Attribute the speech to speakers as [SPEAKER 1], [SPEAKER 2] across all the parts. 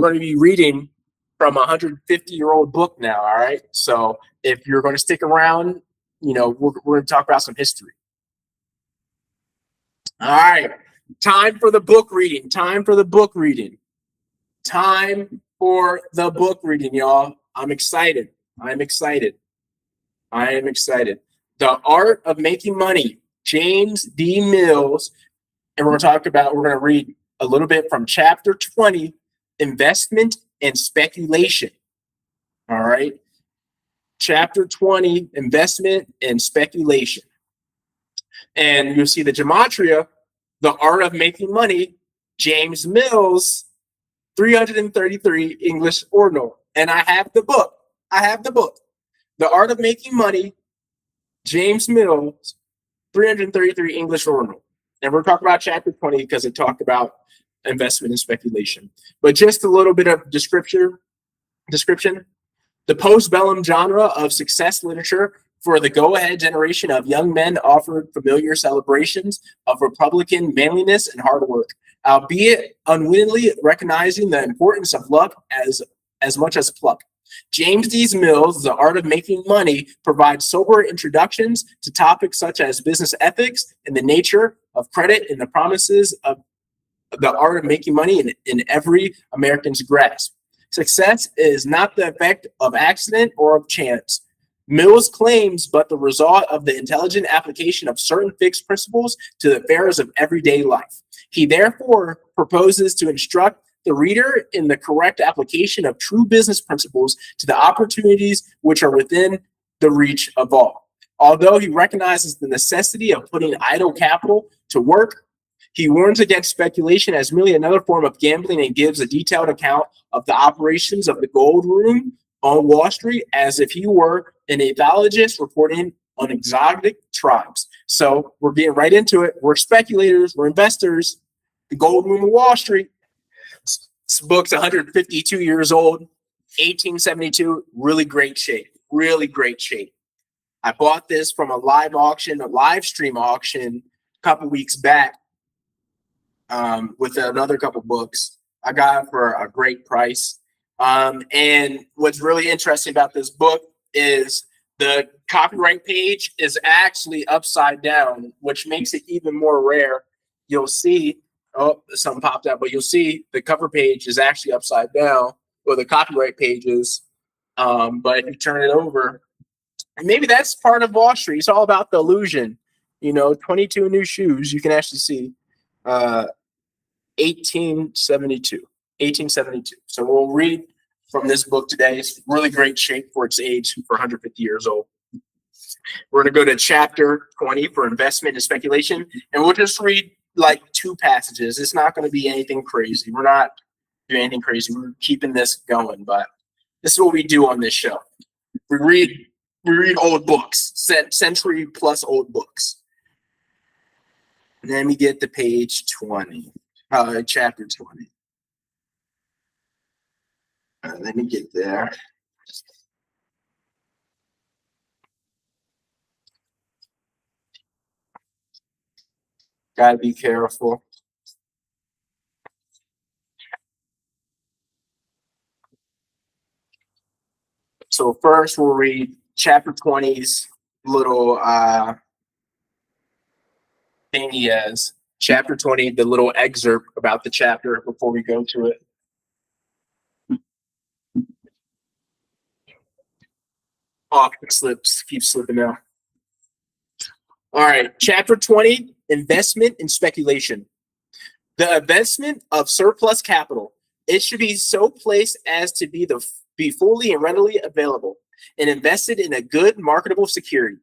[SPEAKER 1] going to be reading from a 150-year-old book now. All right. So if you're going to stick around, we're going to talk about some history. All right. Time for the book reading. Time for the book reading. Time for the book reading, y'all. I'm excited. I'm excited. I am excited. The Art of Making Money, James D. Mills. And we're going to read a little bit from chapter 20, Investment and Speculation. All right. Chapter 20, Investment and Speculation. And you'll see the gematria, The Art of Making Money, James Mills, 333 English Ordinal. And I have the book. The Art of Making Money, James Mills, 333 English Ordinal. And we're talking about chapter 20 because it talked about investment and speculation. But just a little bit of description. The postbellum genre of success literature for the go-ahead generation of young men offered familiar celebrations of Republican manliness and hard work, albeit unwittingly recognizing the importance of luck as much as pluck. James D. Mills' The Art of Making Money provides sober introductions to topics such as business ethics and the nature of credit and the promises of the art of making money in every American's grasp. Success is not the effect of accident or of chance. Mills claims, but the result of the intelligent application of certain fixed principles to the affairs of everyday life. He therefore proposes to instruct the reader in the correct application of true business principles to the opportunities which are within the reach of all. Although he recognizes the necessity of putting idle capital to work, he warns against speculation as merely another form of gambling and gives a detailed account of the operations of the gold room on Wall Street as if he were an ethologist reporting on exotic tribes. So we're getting right into it. We're speculators. We're investors. The gold room of Wall Street. This book's 152 years old, 1872. Really great shape. Really great shape. I bought this from a live stream auction a couple weeks back. With another couple books. I got it for a great price. And what's really interesting about this book is the copyright page is actually upside down, which makes it even more rare. You'll see, something popped out, but you'll see the cover page is actually upside down, or the copyright page is. But if you turn it over, and maybe that's part of Wall Street. It's all about the illusion. 22 new shoes. You can actually see. 1872. So we'll read from this book today. It's really great shape for its age, for 150 years old. We're going to go to chapter 20 for investment and speculation, and we'll just read like 2 passages. It's not going to be anything crazy. We're not doing anything crazy. We're keeping this going, but this is what we do on this show. We read old books, century plus old books. And then we get to page 20. Chapter 20. Let me get there. Gotta be careful. So first we'll read chapter 20's little thing he has. Chapter 20, the little excerpt about the chapter before we go to it. Oh, it keeps slipping now. All right, chapter 20, investment and speculation. The investment of surplus capital. It should be so placed as to be fully and readily available and invested in a good marketable security.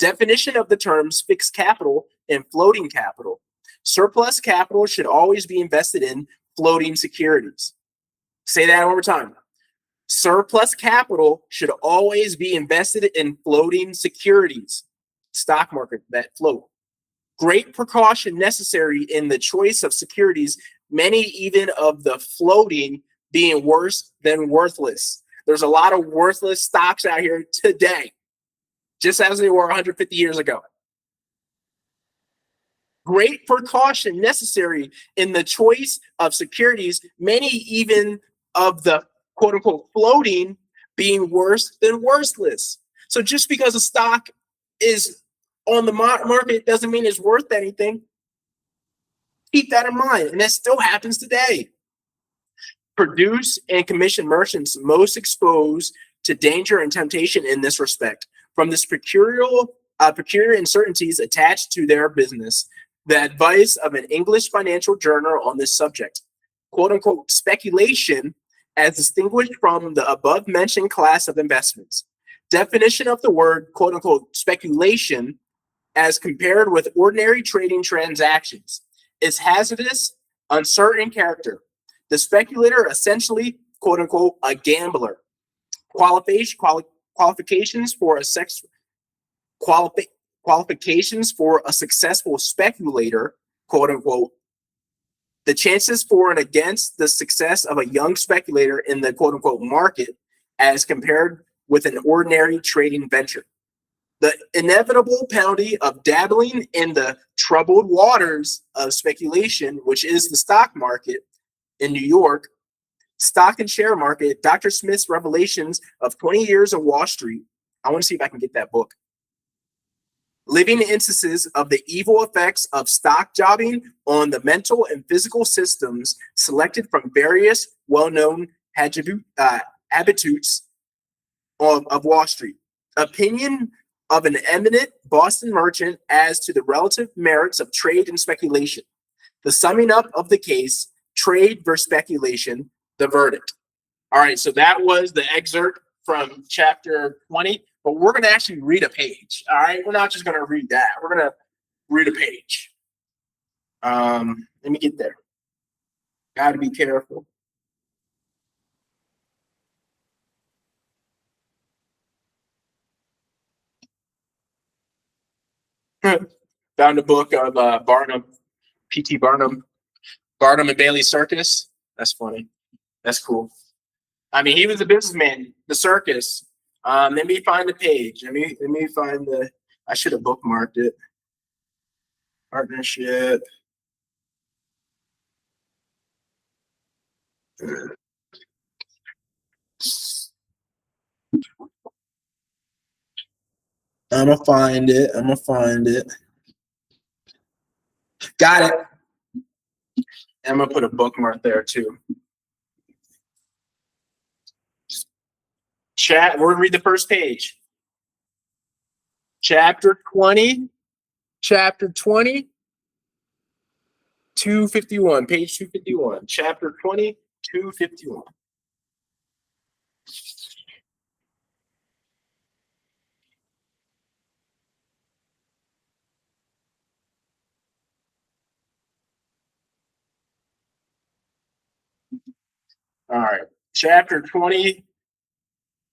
[SPEAKER 1] Definition of the terms fixed capital and floating capital. Surplus capital should always be invested in floating securities. Say that one more time. Surplus capital should always be invested in floating securities. Stock market that float. Great precaution necessary in the choice of securities, many even of the floating being worse than worthless. There's a lot of worthless stocks out here today, just as they were 150 years ago. Great precaution necessary in the choice of securities, many even of the quote unquote floating being worse than worthless. So just because a stock is on the market doesn't mean it's worth anything. Keep that in mind. And that still happens today. Produce and commission merchants most exposed to danger and temptation in this respect. From this peculiar uncertainties attached to their business, the advice of an English financial journal on this subject, quote unquote, speculation as distinguished from the above mentioned class of investments. Definition of the word, quote unquote, speculation as compared with ordinary trading transactions is hazardous, uncertain character. The speculator essentially, quote unquote, a gambler. Qualifications for a qualifications for a successful speculator, quote unquote. The chances for and against the success of a young speculator in the quote unquote market as compared with an ordinary trading venture. The inevitable penalty of dabbling in the troubled waters of speculation, which is the stock market in New York, stock and share market, Dr. Smith's revelations of 20 years of Wall Street. I want to see if I can get that book. Living instances of the evil effects of stock jobbing on the mental and physical systems selected from various well-known habitudes of Wall Street. Opinion of an eminent Boston merchant as to the relative merits of trade and speculation. The summing up of the case, trade versus speculation, the verdict. All right, so that was the excerpt from chapter 20, but we're going to actually read a page. All right, we're not just going to read that. We're going to read a page. Let me get there. Got to be careful. Found a book of Barnum, P.T. Barnum, Barnum and Bailey Circus. That's funny. That's cool. I mean, he was a businessman, the circus. Let me find the page. Let me find the. I should have bookmarked it. Partnership. I'm gonna find it. Got it. I'm gonna put a bookmark there too. Chat. We're gonna read the first page. Chapter 20. Chapter 20. 251. Page 251. Chapter 20. 251. All right. Chapter 20.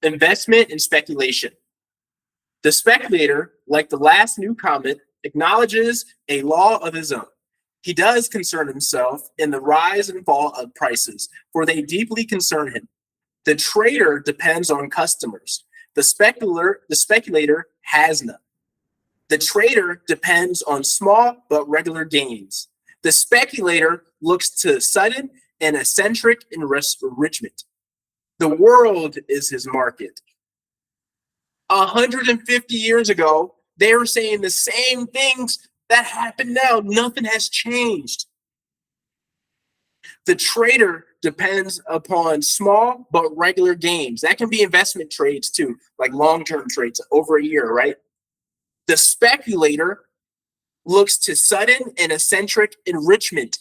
[SPEAKER 1] Investment and speculation. The speculator, like the last new comet, acknowledges a law of his own. He does concern himself in the rise and fall of prices, for they deeply concern him. The trader depends on customers. The speculator has none. The trader depends on small but regular gains. The speculator looks to sudden and eccentric enrichment. The world is his market. 150 years ago, they were saying the same things that happen now. Nothing has changed. The trader depends upon small but regular gains. That can be investment trades too, like long-term trades over a year, right? The speculator looks to sudden and eccentric enrichment.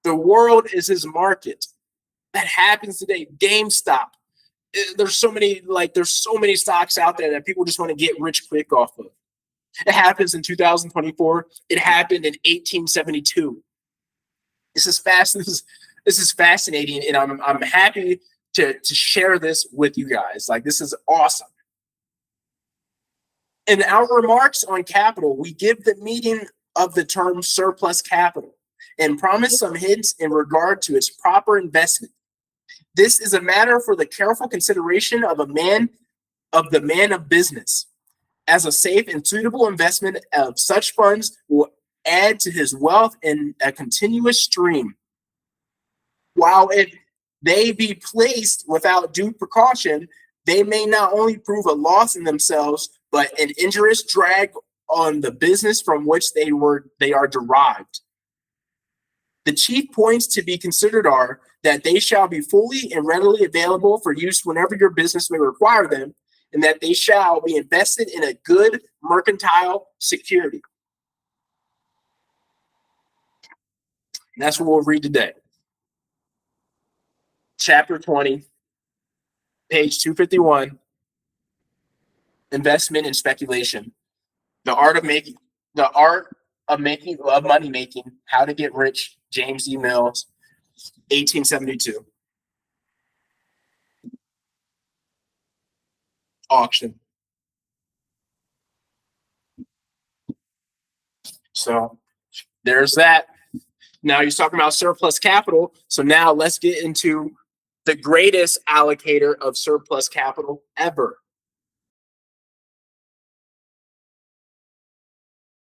[SPEAKER 1] The world is his market. That happens today. GameStop. There's so many stocks out there that people just want to get rich quick off of. It happens in 2024. It happened in 1872. This is fast. This is fascinating, and I'm happy to share this with you guys. Like, this is awesome. In our remarks on capital, we give the meaning of the term surplus capital and promise some hints in regard to its proper investment. This is a matter for the careful consideration of the man of business. As a safe and suitable investment of such funds will add to his wealth in a continuous stream. While it they be placed without due precaution, they may not only prove a loss in themselves, but an injurious drag on the business from which they are derived. The chief points to be considered are that they shall be fully and readily available for use whenever your business may require them, and that they shall be invested in a good mercantile security. And that's what we'll read today. Chapter 20, page 251, investment and speculation. The art of money making, how to get rich, James E. Mills, 1872. Auction. So there's that. Now he's talking about surplus capital. So now let's get into the greatest allocator of surplus capital ever.